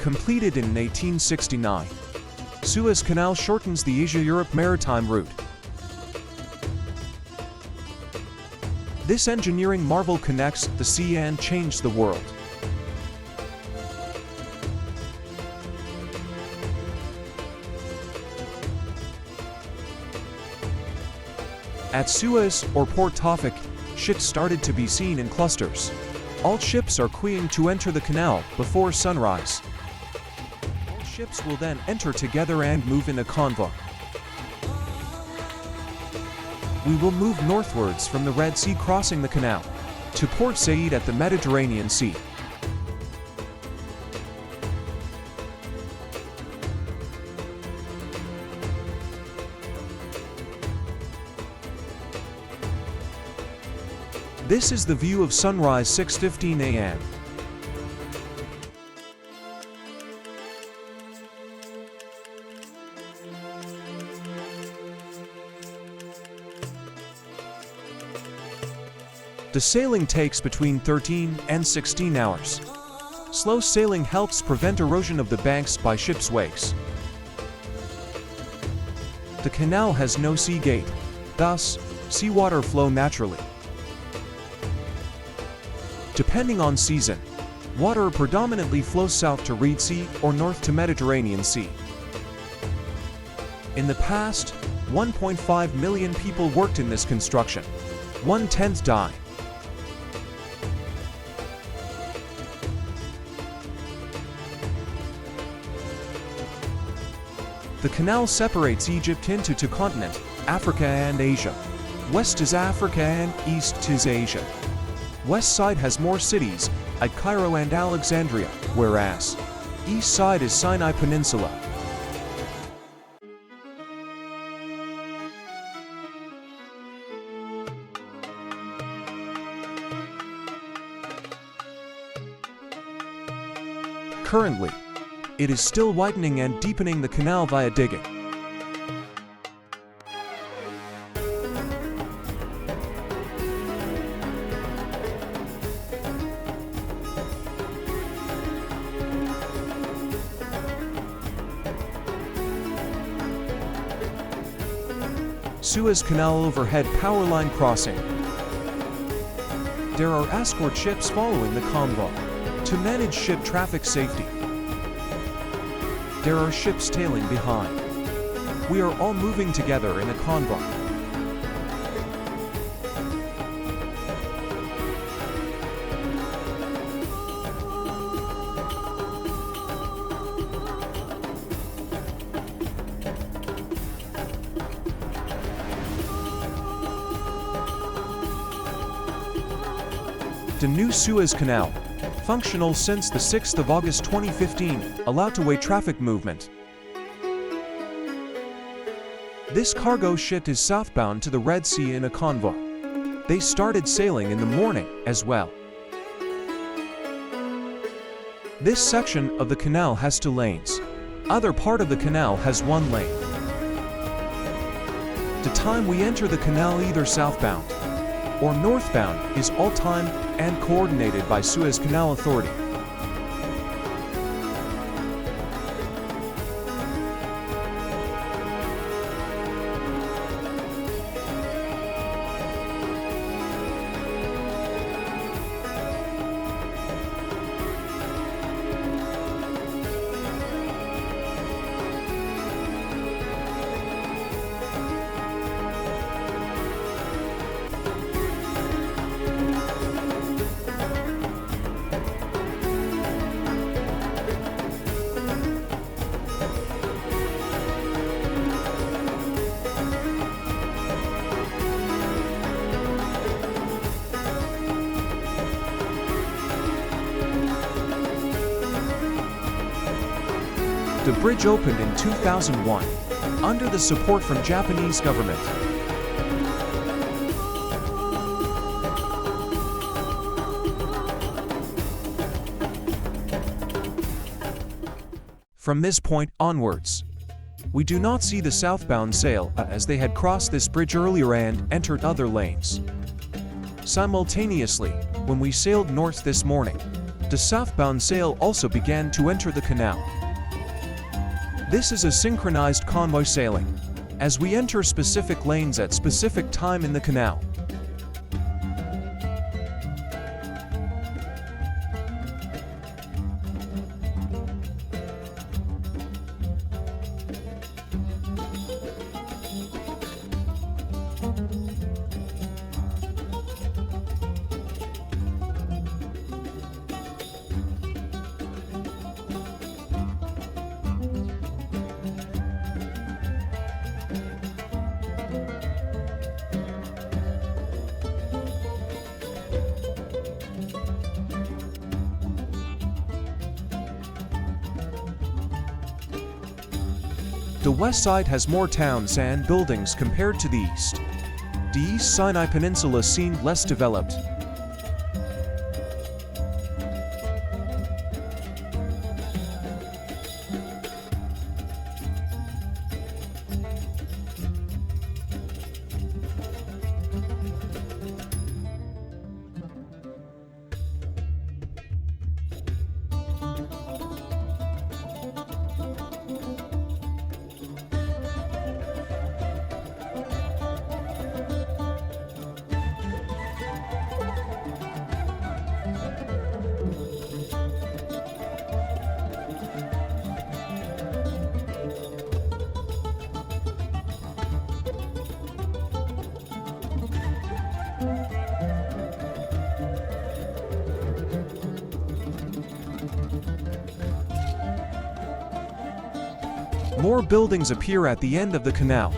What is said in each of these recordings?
Completed in 1869, Suez Canal shortens the Asia-Europe maritime route. This engineering marvel connects the sea and changed the world. At Suez, or Port Tawfik, ships started to be seen in clusters. All ships are queuing to enter the canal before sunrise. All ships will then enter together and move in a convoy. We will move northwards from the Red Sea, crossing the canal, to Port Said at the Mediterranean Sea. This is the view of sunrise 6:15 a.m. The sailing takes between 13 and 16 hours. Slow sailing helps prevent erosion of the banks by ships' wakes. The canal has no sea gate, thus, seawater flow naturally. Depending on season, water predominantly flows south to Red Sea or north to Mediterranean Sea. In the past, 1.5 million people worked in this construction. 1/10 died. The canal separates Egypt into two continents, Africa and Asia. West is Africa and east is Asia. West side has more cities, at Cairo and Alexandria, whereas east side is Sinai Peninsula. Currently, it is still widening and deepening the canal via digging. Suez Canal overhead power line crossing. There are escort ships following the convoy to manage ship traffic safety. There are ships tailing behind. We are all moving together in a convoy. The new Suez Canal, functional since the 6th of August 2015, allowed two-way traffic movement. This cargo ship is southbound to the Red Sea in a convoy. They started sailing in the morning as well. This section of the canal has 2 lanes. Other part of the canal has 1 lane. The time we enter the canal either southbound or northbound is all time and coordinated by Suez Canal Authority. The bridge opened in 2001, under the support from Japanese government. From this point onwards, we do not see the southbound sail as they had crossed this bridge earlier and entered other lanes. Simultaneously, when we sailed north this morning, The southbound sail also began to enter the canal. This is a synchronized convoy sailing, as we enter specific lanes at specific time in the canal. The west side has more towns and buildings compared to the east. The East Sinai Peninsula seemed less developed. More buildings appear at the end of the canal.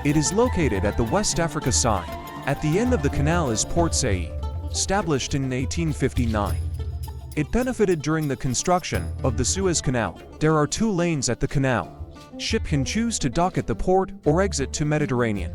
It is located at the West Africa side. At the end of the canal is Port Said, established in 1859. It benefited during the construction of the Suez Canal. There are 2 lanes at the canal. Ship can choose to dock at the port or exit to Mediterranean.